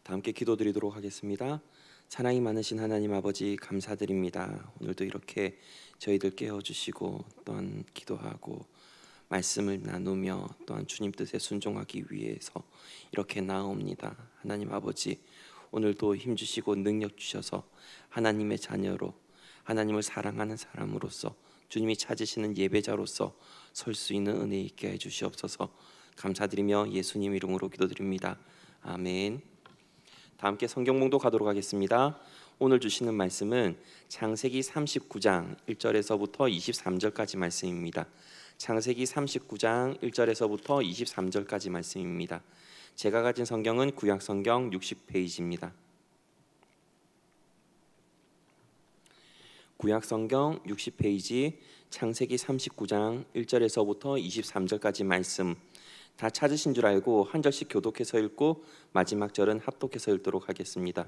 다 함께 기도드리도록 하겠습니다. 사랑이 많으신 하나님 아버지 감사드립니다. 오늘도 이렇게 저희들 깨워주시고 또한 기도하고 말씀을 나누며 또한 주님 뜻에 순종하기 위해서 이렇게 나옵니다. 하나님 아버지 오늘도 힘주시고 능력 주셔서 하나님의 자녀로 하나님을 사랑하는 사람으로서 주님이 찾으시는 예배자로서 설 수 있는 은혜 있게 해주시옵소서. 감사드리며 예수님 이름으로 기도드립니다. 아멘. 다 함께 성경 봉독하도록 하겠습니다. 오늘 주시는 말씀은 창세기 39장 1절에서부터 23절까지 말씀입니다. 창세기 39장 1절에서부터 23절까지 말씀입니다. 제가 가진 성경은 구약 성경 60페이지입니다. 구약 성경 60페이지 창세기 39장 1절에서부터 23절까지 말씀 다 찾으신 줄 알고 한 절씩 교독해서 읽고 마지막 절은 합독해서 읽도록 하겠습니다.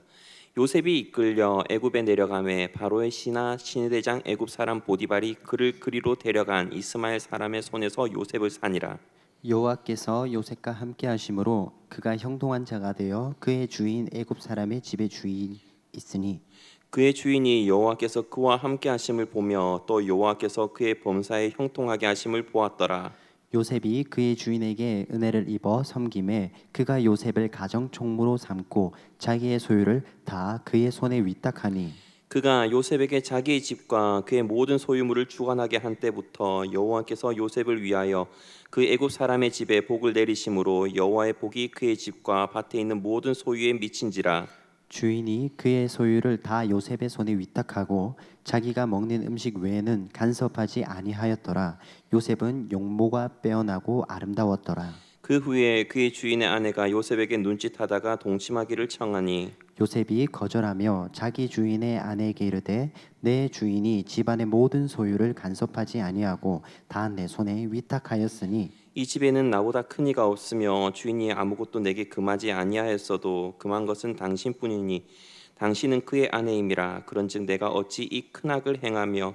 요셉이 이끌려 애굽에 내려가매 바로의 신하 신대장 애굽 사람 보디발이 그를 그리로 데려간 이스마엘 사람의 손에서 요셉을 사니라. 여호와께서 요셉과 함께 하심으로 그가 형통한 자가 되어 그의 주인 애굽 사람의 집에 주인 있으니 그의 주인이 여호와께서 그와 함께 하심을 보며 또 여호와께서 그의 범사에 형통하게 하심을 보았더라. 요셉이 그의 주인에게 은혜를 입어 섬김에 그가 요셉을 가정 총무로 삼고 자기의 소유를 다 그의 손에 위탁하니 그가 요셉에게 자기의 집과 그의 모든 소유물을 주관하게 한 때부터 여호와께서 요셉을 위하여 그 애굽 사람의 집에 복을 내리심으로 여호와의 복이 그의 집과 밭에 있는 모든 소유에 미친지라. 주인이 그의 소유를 다 요셉의 손에 위탁하고 자기가 먹는 음식 외에는 간섭하지 아니하였더라. 요셉은 용모가 빼어나고 아름다웠더라. 그 후에 그의 주인의 아내가 요셉에게 눈짓하다가 동침하기를 청하니 요셉이 거절하며 자기 주인의 아내에게 이르되 내 주인이 집안의 모든 소유를 간섭하지 아니하고 다 내 손에 위탁하였으니 이 집에는 나보다 큰 이가 없으며 주인이 아무것도 내게 금하지 아니하였어도 금한 것은 당신뿐이니 당신은 그의 아내임이라. 그런즉 내가 어찌 이 큰 악을 행하며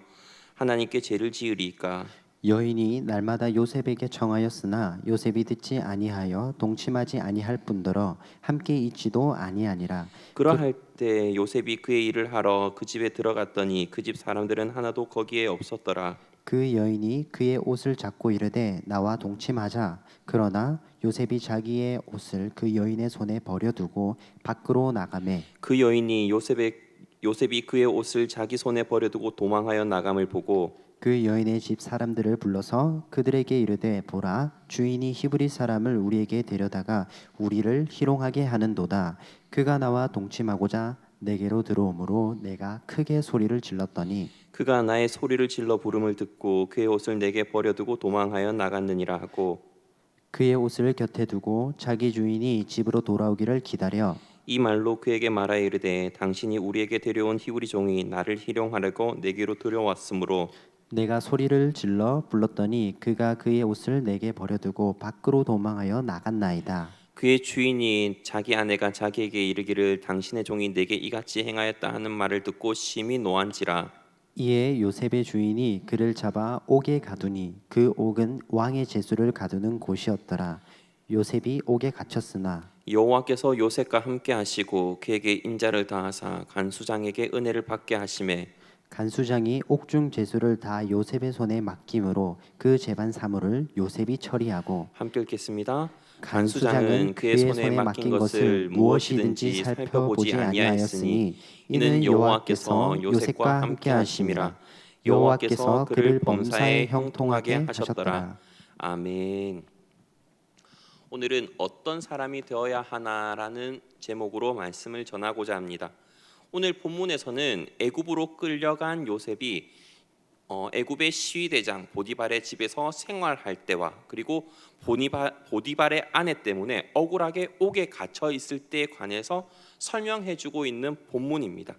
하나님께 죄를 지으리이까. 여인이 날마다 요셉에게 청하였으나 요셉이 듣지 아니하여 동침하지 아니할 뿐더러 함께 있지도 아니하니라. 그러할 때 요셉이 그의 일을 하러 그 집에 들어갔더니 그 집 사람들은 하나도 거기에 없었더라. 그 여인이 그의 옷을 잡고 이르되 나와 동침하자. 그러나 요셉이 자기의 옷을 그 여인의 손에 버려두고 밖으로 나가매 그 여인이 요셉이 그의 옷을 자기 손에 버려두고 도망하여 나감을 보고 그 여인의 집 사람들을 불러서 그들에게 이르되 보라 주인이 히브리 사람을 우리에게 데려다가 우리를 희롱하게 하는도다. 그가 나와 동침하고자 내게로 들어오므로 내가 크게 소리를 질렀더니 그가 나의 소리를 질러 부름을 듣고 그의 옷을 내게 버려두고 도망하여 나갔느니라 하고 그의 옷을 곁에 두고 자기 주인이 집으로 돌아오기를 기다려 이 말로 그에게 말하여 이르되 당신이 우리에게 데려온 히브리 종이 나를 희롱하려고 내게로 들여왔으므로 내가 소리를 질러 불렀더니 그가 그의 옷을 내게 버려두고 밖으로 도망하여 나갔나이다. 그의 주인이 자기 아내가 자기에게 이르기를 당신의 종이 내게 이같이 행하였다 하는 말을 듣고 심히 노한지라. 이에 요셉의 주인이 그를 잡아 옥에 가두니 그 옥은 왕의 제수를 가두는 곳이었더라. 요셉이 옥에 갇혔으나 여호와께서 요셉과 함께 하시고 그에게 인자를 다하사 간수장에게 은혜를 받게 하심에 간수장이 옥중 제수를 다 요셉의 손에 맡김으로 그 재반 사물을 요셉이 처리하고 함께 읽겠습니다. 간수장은 그의 손에 맡긴 것을 무엇이든지 살펴보지 아니하였으니 이는 여호와께서 요셉과 함께 하심이라. 여호와께서 그를 범사에 형통하게 하셨더라. 아멘. 오늘은 어떤 사람이 되어야 하나라는 제목으로 말씀을 전하고자 합니다. 오늘 본문에서는 애굽으로 끌려간 요셉이 애굽의 시위대장 보디발의 집에서 생활할 때와 그리고 보디발의 아내 때문에 억울하게 옥에 갇혀 있을 때에 관해서 설명해주고 있는 본문입니다.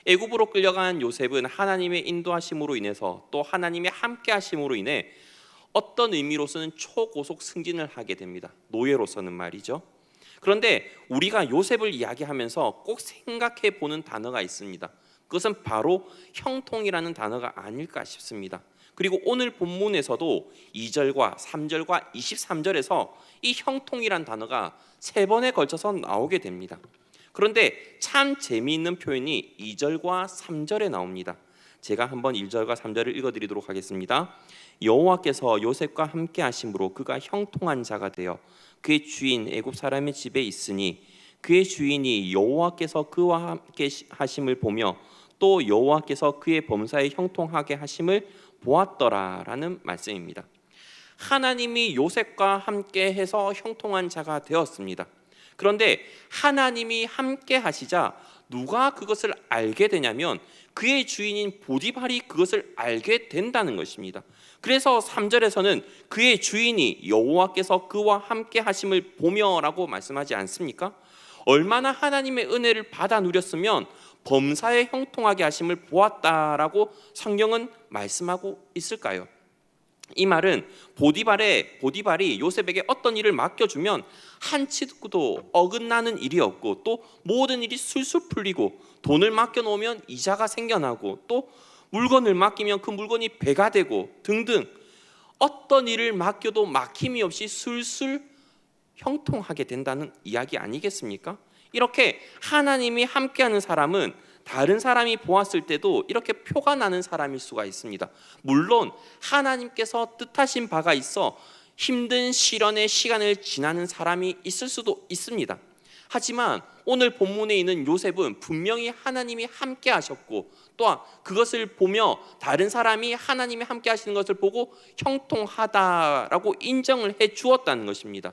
애굽으로 끌려간 요셉은 하나님의 인도하심으로 인해서 또 하나님의 함께하심으로 인해 어떤 의미로서는 초고속 승진을 하게 됩니다. 노예로서는 말이죠. 그런데 우리가 요셉을 이야기하면서 꼭 생각해 보는 단어가 있습니다. 그것은 바로 형통이라는 단어가 아닐까 싶습니다. 그리고 오늘 본문에서도 2절과 3절과 23절에서 이 형통이란 단어가 3번에 걸쳐서 나오게 됩니다. 그런데 참 재미있는 표현이 2절과 3절에 나옵니다. 제가 한번 1절과 3절을 읽어드리도록 하겠습니다. 여호와께서 요셉과 함께 하심으로 그가 형통한 자가 되어 그의 주인 애굽 사람의 집에 있으니 그의 주인이 여호와께서 그와 함께 하심을 보며 또 여호와께서 그의 범사에 형통하게 하심을 보았더라라는 말씀입니다. 하나님이 요셉과 함께 해서 형통한 자가 되었습니다. 그런데 하나님이 함께 하시자 누가 그것을 알게 되냐면 그의 주인인 보디발이 그것을 알게 된다는 것입니다. 그래서 3절에서는 그의 주인이 여호와께서 그와 함께 하심을 보며라고 말씀하지 않습니까? 얼마나 하나님의 은혜를 받아 누렸으면 범사에 형통하게 하심을 보았다라고 성경은 말씀하고 있을까요? 이 말은 보디발이 요셉에게 어떤 일을 맡겨주면 한치도 어긋나는 일이 없고 또 모든 일이 술술 풀리고 돈을 맡겨놓으면 이자가 생겨나고 또 물건을 맡기면 그 물건이 배가 되고 등등 어떤 일을 맡겨도 막힘이 없이 술술 형통하게 된다는 이야기 아니겠습니까? 이렇게 하나님이 함께하는 사람은 다른 사람이 보았을 때도 이렇게 표가 나는 사람일 수가 있습니다. 물론 하나님께서 뜻하신 바가 있어 힘든 시련의 시간을 지나는 사람이 있을 수도 있습니다. 하지만 오늘 본문에 있는 요셉은 분명히 하나님이 함께 하셨고 또한 그것을 보며 다른 사람이 하나님이 함께 하시는 것을 보고 형통하다라고 인정을 해 주었다는 것입니다.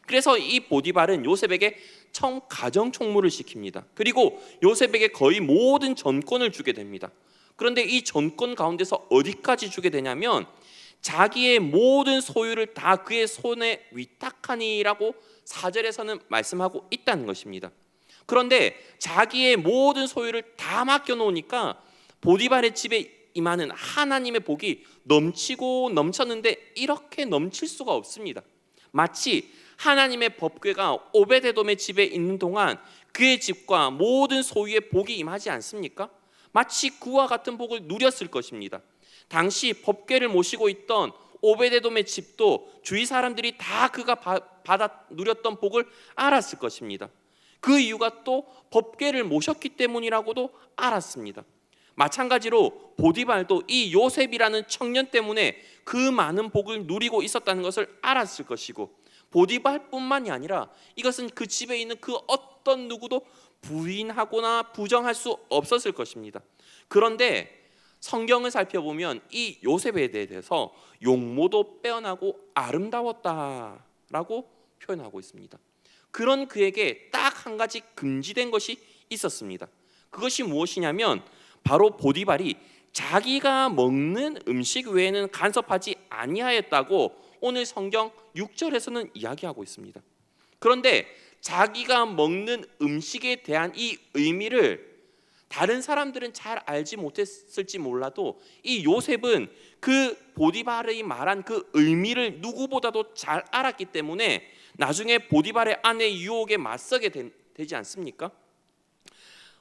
그래서 이 보디발은 요셉에게 처음 가정 총무를 시킵니다. 그리고 요셉에게 거의 모든 전권을 주게 됩니다. 그런데 이 전권 가운데서 어디까지 주게 되냐면 자기의 모든 소유를 다 그의 손에 위탁하니라고 4절에서는 말씀하고 있다는 것입니다. 그런데 자기의 모든 소유를 다 맡겨놓으니까 보디발의 집에 임하는 하나님의 복이 넘치고 넘쳤는데 이렇게 넘칠 수가 없습니다. 마치 하나님의 법궤가 오베데돔의 집에 있는 동안 그의 집과 모든 소유의 복이 임하지 않습니까? 마치 그와 같은 복을 누렸을 것입니다. 당시 법궤를 모시고 있던 오베데돔의 집도 주위 사람들이 다 그가 받아 누렸던 복을 알았을 것입니다. 그 이유가 또 법궤를 모셨기 때문이라고도 알았습니다. 마찬가지로 보디발도 이 요셉이라는 청년 때문에 그 많은 복을 누리고 있었다는 것을 알았을 것이고 보디발뿐만이 아니라 이것은 그 집에 있는 그 어떤 누구도 부인하거나 부정할 수 없었을 것입니다. 그런데 성경을 살펴보면 이 요셉에 대해서 용모도 빼어나고 아름다웠다라고 표현하고 있습니다. 그런 그에게 딱 한 가지 금지된 것이 있었습니다. 그것이 무엇이냐면 바로 보디발이 자기가 먹는 음식 외에는 간섭하지 아니하였다고 오늘 성경 6절에서는 이야기하고 있습니다. 그런데 자기가 먹는 음식에 대한 이 의미를 다른 사람들은 잘 알지 못했을지 몰라도 이 요셉은 그 보디발이 말한 그 의미를 누구보다도 잘 알았기 때문에 나중에 보디발의 아내의 유혹에 맞서게 되지 않습니까?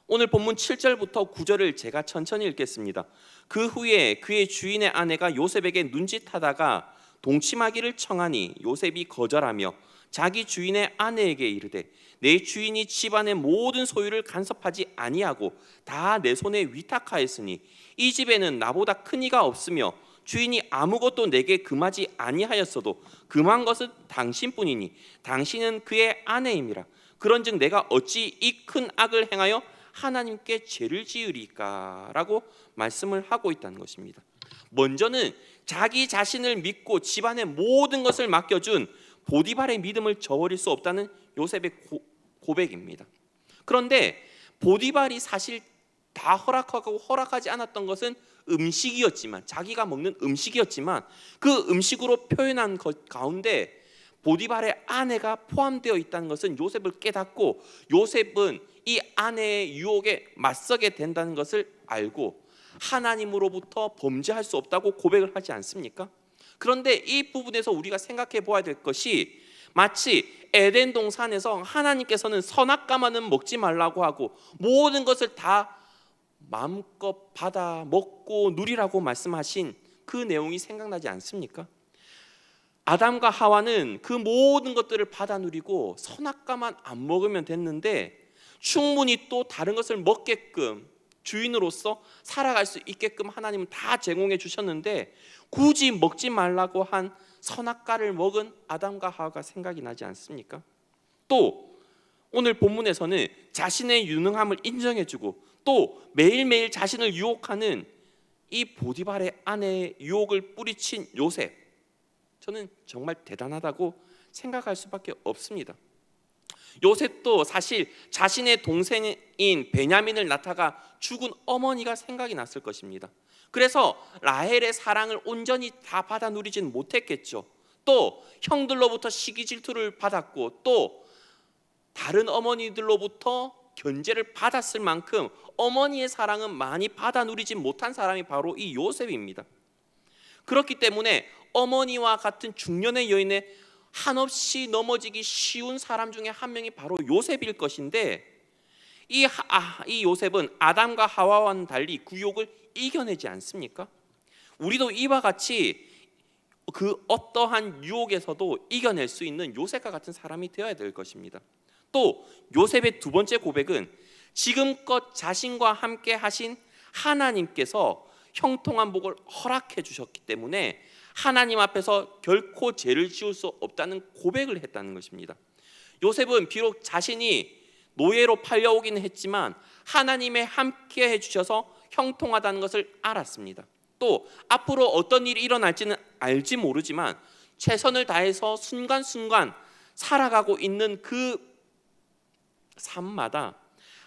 오늘 본문 7절부터 9절을 제가 천천히 읽겠습니다. 그 후에 그의 주인의 아내가 요셉에게 눈짓하다가 동침하기를 청하니 요셉이 거절하며 자기 주인의 아내에게 이르되 내 주인이 집안의 모든 소유를 간섭하지 아니하고 다 내 손에 위탁하였으니 이 집에는 나보다 큰 이가 없으며 주인이 아무것도 내게 금하지 아니하였어도 금한 것은 당신뿐이니 당신은 그의 아내임이라. 그런즉 내가 어찌 이 큰 악을 행하여 하나님께 죄를 지으리까 라고 말씀을 하고 있다는 것입니다. 먼저는 자기 자신을 믿고 집안의 모든 것을 맡겨준 보디발의 믿음을 저버릴 수 없다는 요셉의 고백입니다. 그런데 보디발이 사실 다 허락하고 허락하지 않았던 것은 음식이었지만 자기가 먹는 음식이었지만 그 음식으로 표현한 것 가운데 보디발의 아내가 포함되어 있다는 것은 요셉을 깨닫고 요셉은 이 아내의 유혹에 맞서게 된다는 것을 알고 하나님으로부터 범죄할 수 없다고 고백을 하지 않습니까? 그런데 이 부분에서 우리가 생각해 보아야 될 것이 마치 에덴 동산에서 하나님께서는 선악과만은 먹지 말라고 하고 모든 것을 다 마음껏 받아 먹고 누리라고 말씀하신 그 내용이 생각나지 않습니까? 아담과 하와는 그 모든 것들을 받아 누리고 선악과만 안 먹으면 됐는데 충분히 또 다른 것을 먹게끔 주인으로서 살아갈 수 있게끔 하나님은 다 제공해 주셨는데 굳이 먹지 말라고 한 선악과를 먹은 아담과 하와가 생각이 나지 않습니까? 또 오늘 본문에서는 자신의 유능함을 인정해주고 또 매일매일 자신을 유혹하는 이 보디발의 아내의 유혹을 뿌리친 요셉, 저는 정말 대단하다고 생각할 수밖에 없습니다. 요셉도 사실 자신의 동생인 베냐민을 낳다가 죽은 어머니가 생각이 났을 것입니다. 그래서 라헬의 사랑을 온전히 다 받아 누리지는 못했겠죠. 또 형들로부터 시기 질투를 받았고 또 다른 어머니들로부터 견제를 받았을 만큼 어머니의 사랑은 많이 받아 누리지 못한 사람이 바로 이 요셉입니다. 그렇기 때문에 어머니와 같은 중년의 여인의 한없이 넘어지기 쉬운 사람 중에 한 명이 바로 요셉일 것인데 이 요셉은 아담과 하와와는 달리 그 유혹을 이겨내지 않습니까? 우리도 이와 같이 그 어떠한 유혹에서도 이겨낼 수 있는 요셉과 같은 사람이 되어야 될 것입니다. 또 요셉의 두 번째 고백은 지금껏 자신과 함께 하신 하나님께서 형통한 복을 허락해 주셨기 때문에 하나님 앞에서 결코 죄를 지을 수 없다는 고백을 했다는 것입니다. 요셉은 비록 자신이 노예로 팔려오긴 했지만 하나님의 함께 해주셔서 형통하다는 것을 알았습니다. 또 앞으로 어떤 일이 일어날지는 알지 모르지만 최선을 다해서 순간순간 살아가고 있는 그 삶마다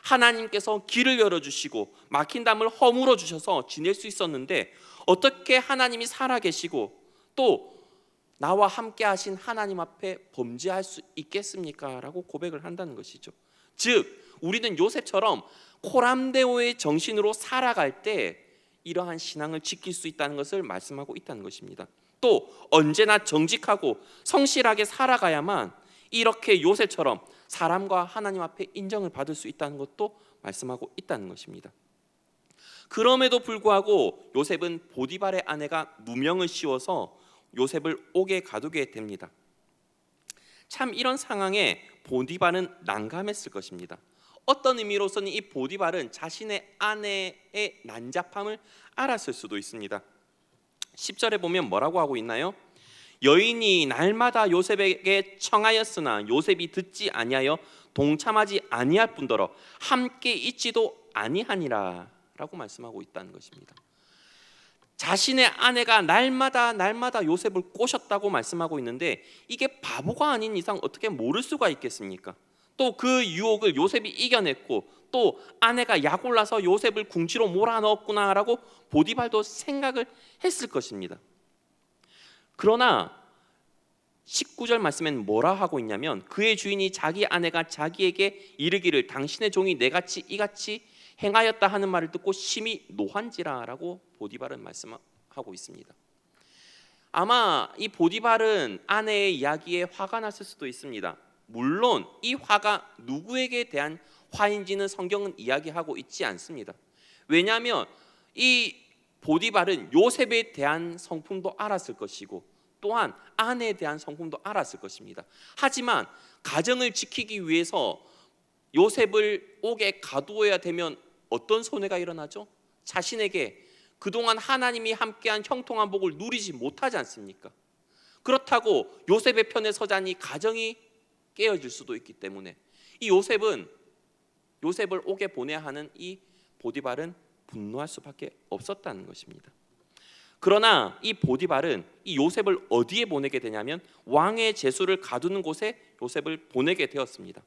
하나님께서 길을 열어주시고 막힌 담을 허물어 주셔서 지낼 수 있었는데 어떻게 하나님이 살아계시고 또 나와 함께 하신 하나님 앞에 범죄할 수 있겠습니까? 라고 고백을 한다는 것이죠. 즉 우리는 요셉처럼 코람데오의 정신으로 살아갈 때 이러한 신앙을 지킬 수 있다는 것을 말씀하고 있다는 것입니다. 또 언제나 정직하고 성실하게 살아가야만 이렇게 요셉처럼 사람과 하나님 앞에 인정을 받을 수 있다는 것도 말씀하고 있다는 것입니다. 그럼에도 불구하고 요셉은 보디발의 아내가 누명을 씌워서 요셉을 옥에 가두게 됩니다. 참 이런 상황에 보디발은 난감했을 것입니다. 어떤 의미로서는 이 보디발은 자신의 아내의 난잡함을 알았을 수도 있습니다. 10절에 보면 뭐라고 하고 있나요? 여인이 날마다 요셉에게 청하였으나 요셉이 듣지 아니하여 동참하지 아니할 뿐더러 함께 있지도 아니하니라 라고 말씀하고 있다는 것입니다. 자신의 아내가 날마다 요셉을 꼬셨다고 말씀하고 있는데 이게 바보가 아닌 이상 어떻게 모를 수가 있겠습니까? 또 그 유혹을 요셉이 이겨냈고 또 아내가 약올라서 요셉을 궁지로 몰아넣었구나라고 보디발도 생각을 했을 것입니다. 그러나 19절 말씀엔 뭐라 하고 있냐면 그의 주인이 자기 아내가 자기에게 이르기를 당신의 종이 내같이 이같이 행하였다 하는 말을 듣고 심히 노한지라라고 보디발은 말씀하고 있습니다. 아마 이 보디발은 아내의 이야기에 화가 났을 수도 있습니다. 물론 이 화가 누구에게 대한 화인지는 성경은 이야기하고 있지 않습니다. 왜냐하면 이 보디발은 요셉에 대한 성품도 알았을 것이고 또한 아내에 대한 성품도 알았을 것입니다. 하지만 가정을 지키기 위해서 요셉을 옥에 가두어야 되면 어떤 손해가 일어나죠? 자신에게 그동안 하나님이 함께한 형통한 복을 누리지 못하지 않습니까? 그렇다고 요셉의 편에 서자니 가정이 깨어질 수도 있기 때문에 이 요셉을 옥에 보내야 하는 이 보디발은 분노할 수밖에 없었다는 것입니다. 그러나 이 보디발은 이 요셉을 어디에 보내게 되냐면 왕의 제수를 가두는 곳에 요셉을 보내게 되었습니다.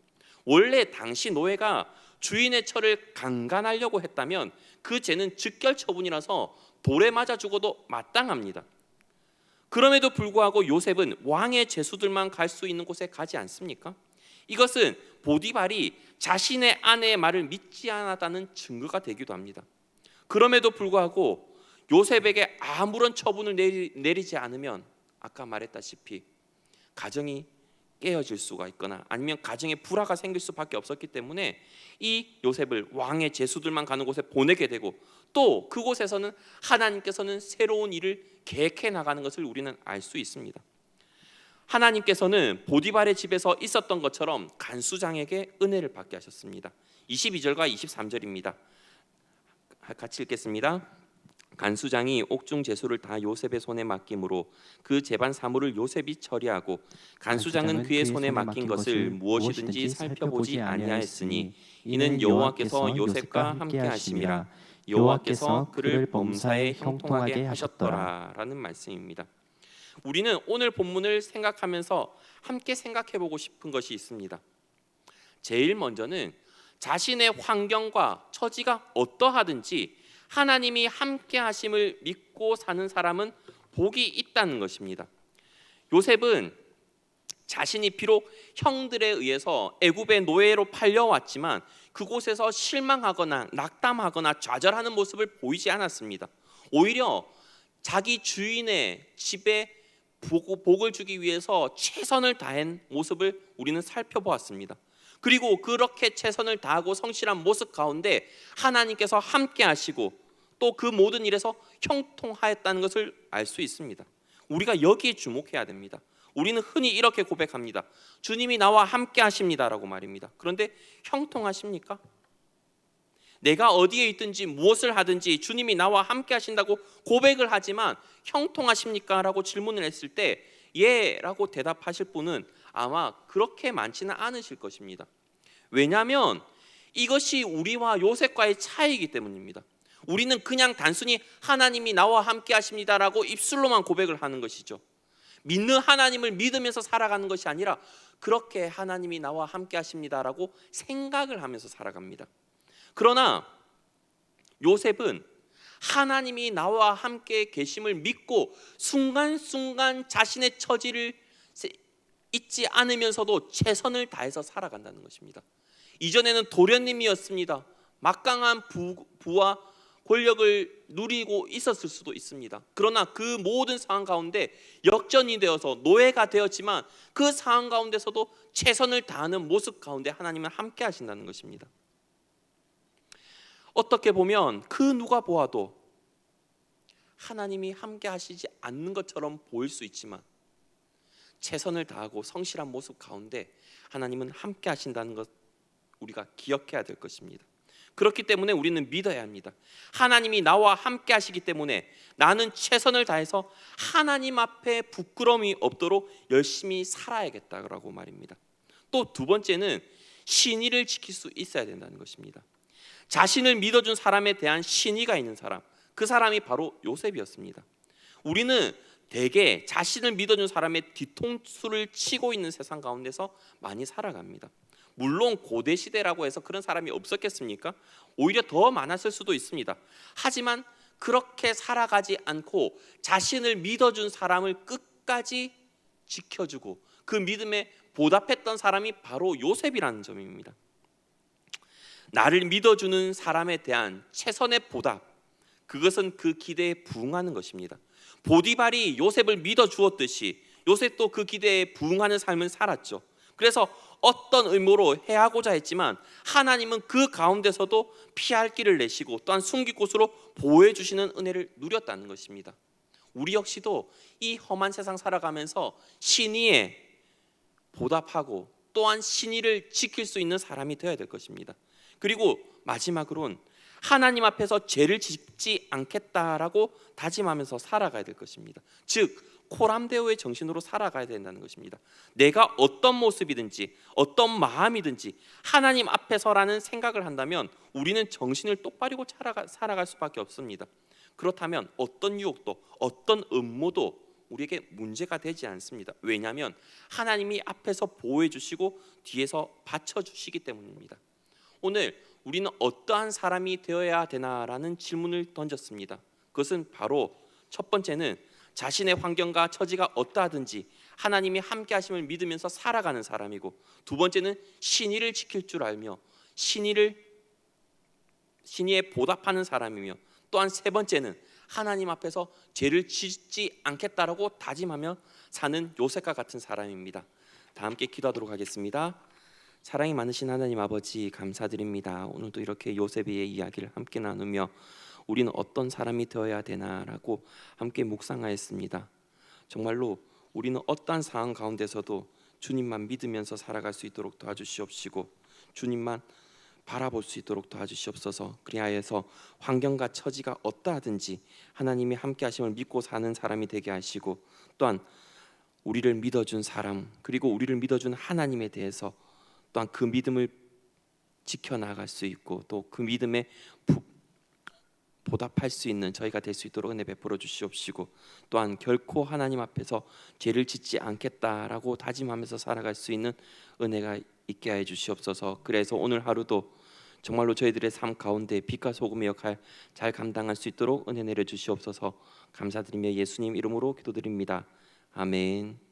원래 당시 노예가 주인의 철을 강간하려고 했다면 그 죄는 즉결 처분이라서 돌에 맞아 죽어도 마땅합니다. 그럼에도 불구하고 요셉은 왕의 제수들만 갈 수 있는 곳에 가지 않습니까? 이것은 보디발이 자신의 아내의 말을 믿지 않았다는 증거가 되기도 합니다. 그럼에도 불구하고 요셉에게 아무런 처분을 내리지 않으면 아까 말했다시피 가정이 깨어질 수가 있거나 아니면 가정에 불화가 생길 수밖에 없었기 때문에 이 요셉을 왕의 제수들만 가는 곳에 보내게 되고 또 그곳에서는 하나님께서는 새로운 일을 계획해 나가는 것을 우리는 알 수 있습니다. 하나님께서는 보디발의 집에서 있었던 것처럼 간수장에게 은혜를 받게 하셨습니다. 22절과 23절입니다. 같이 읽겠습니다. 간수장이 옥중 제수를 다 요셉의 손에 맡김으로 그 재반 사물을 요셉이 처리하고 간수장은 그의 손에 맡긴 것을 무엇이든지 살펴보지 아니하였으니 이는 여호와께서 요셉과 함께 하심이라. 여호와께서 그를 범사에 형통하게 하셨더라라는 말씀입니다. 우리는 오늘 본문을 생각하면서 함께 생각해 보고 싶은 것이 있습니다. 제일 먼저는 자신의 환경과 처지가 어떠하든지 하나님이 함께 하심을 믿고 사는 사람은 복이 있다는 것입니다. 요셉은 자신이 비록 형들에 의해서 애굽의 노예로 팔려왔지만 그곳에서 실망하거나 낙담하거나 좌절하는 모습을 보이지 않았습니다. 오히려 자기 주인의 집에 복을 주기 위해서 최선을 다한 모습을 우리는 살펴보았습니다. 그리고 그렇게 최선을 다하고 성실한 모습 가운데 하나님께서 함께 하시고 또 그 모든 일에서 형통하였다는 것을 알 수 있습니다. 우리가 여기에 주목해야 됩니다. 우리는 흔히 이렇게 고백합니다. 주님이 나와 함께 하십니다라고 말입니다. 그런데 형통하십니까? 내가 어디에 있든지 무엇을 하든지 주님이 나와 함께 하신다고 고백을 하지만 형통하십니까? 라고 질문을 했을 때 예 라고 대답하실 분은 아마 그렇게 많지는 않으실 것입니다. 왜냐하면 이것이 우리와 요셉과의 차이이기 때문입니다. 우리는 그냥 단순히 하나님이 나와 함께 하십니다라고 입술로만 고백을 하는 것이죠. 믿는 하나님을 믿으면서 살아가는 것이 아니라 그렇게 하나님이 나와 함께 하십니다라고 생각을 하면서 살아갑니다. 그러나 요셉은 하나님이 나와 함께 계심을 믿고 순간순간 자신의 처지를 잊지 않으면서도 최선을 다해서 살아간다는 것입니다. 이전에는 도련님이었습니다. 막강한 부와 권력을 누리고 있었을 수도 있습니다. 그러나 그 모든 상황 가운데 역전이 되어서 노예가 되었지만 그 상황 가운데서도 최선을 다하는 모습 가운데 하나님은 함께 하신다는 것입니다. 어떻게 보면 그 누가 보아도 하나님이 함께 하시지 않는 것처럼 보일 수 있지만 최선을 다하고 성실한 모습 가운데 하나님은 함께 하신다는 것 우리가 기억해야 될 것입니다. 그렇기 때문에 우리는 믿어야 합니다. 하나님이 나와 함께 하시기 때문에 나는 최선을 다해서 하나님 앞에 부끄러움이 없도록 열심히 살아야겠다라고 말입니다. 또 두 번째는 신의를 지킬 수 있어야 된다는 것입니다. 자신을 믿어준 사람에 대한 신의가 있는 사람, 그 사람이 바로 요셉이었습니다. 우리는 대개 자신을 믿어준 사람의 뒤통수를 치고 있는 세상 가운데서 많이 살아갑니다. 물론 고대 시대라고 해서 그런 사람이 없었겠습니까? 오히려 더 많았을 수도 있습니다. 하지만 그렇게 살아가지 않고 자신을 믿어준 사람을 끝까지 지켜주고 그 믿음에 보답했던 사람이 바로 요셉이라는 점입니다. 나를 믿어주는 사람에 대한 최선의 보답, 그것은 그 기대에 부응하는 것입니다. 보디발이 요셉을 믿어주었듯이 요셉도 그 기대에 부응하는 삶을 살았죠. 그래서 어떤 의무로 해하고자 했지만 하나님은 그 가운데서도 피할 길을 내시고 또한 숨길 곳으로 보호해 주시는 은혜를 누렸다는 것입니다. 우리 역시도 이 험한 세상 살아가면서 신의에 보답하고 또한 신의를 지킬 수 있는 사람이 되어야 될 것입니다. 그리고 마지막으로는 하나님 앞에서 죄를 짓지 않겠다라고 다짐하면서 살아가야 될 것입니다. 즉 코람데오의 정신으로 살아가야 된다는 것입니다. 내가 어떤 모습이든지 어떤 마음이든지 하나님 앞에서라는 생각을 한다면 우리는 정신을 똑바로 살아갈 수밖에 없습니다. 그렇다면 어떤 유혹도 어떤 음모도 우리에게 문제가 되지 않습니다. 왜냐하면 하나님이 앞에서 보호해 주시고 뒤에서 받쳐 주시기 때문입니다. 오늘 우리는 어떠한 사람이 되어야 되나라는 질문을 던졌습니다. 그것은 바로 첫 번째는 자신의 환경과 처지가 어떠하든지 하나님이 함께 하심을 믿으면서 살아가는 사람이고, 두 번째는 신의를 지킬 줄 알며 신의에 보답하는 사람이며, 또한 세 번째는 하나님 앞에서 죄를 짓지 않겠다라고 다짐하며 사는 요셉과 같은 사람입니다. 다 함께 기도하도록 하겠습니다. 사랑이 많으신 하나님 아버지, 감사드립니다. 오늘도 이렇게 요셉의 이야기를 함께 나누며 우리는 어떤 사람이 되어야 되나라고 함께 묵상하였습니다. 정말로 우리는 어떠한 상황 가운데서도 주님만 믿으면서 살아갈 수 있도록 도와주시옵시고 주님만 바라볼 수 있도록 도와주시옵소서. 그리하여서 환경과 처지가 어떠하든지 하나님이 함께 하심을 믿고 사는 사람이 되게 하시고 또한 우리를 믿어준 사람 그리고 우리를 믿어준 하나님에 대해서 또한 그 믿음을 지켜나갈 수 있고 또 그 믿음에 보답할 수 있는 저희가 될 수 있도록 은혜 베풀어 주시옵시고 또한 결코 하나님 앞에서 죄를 짓지 않겠다라고 다짐하면서 살아갈 수 있는 은혜가 있게 해 주시옵소서. 그래서 오늘 하루도 정말로 저희들의 삶 가운데 빛과 소금의 역할 잘 감당할 수 있도록 은혜 내려 주시옵소서. 감사드리며 예수님 이름으로 기도드립니다. 아멘.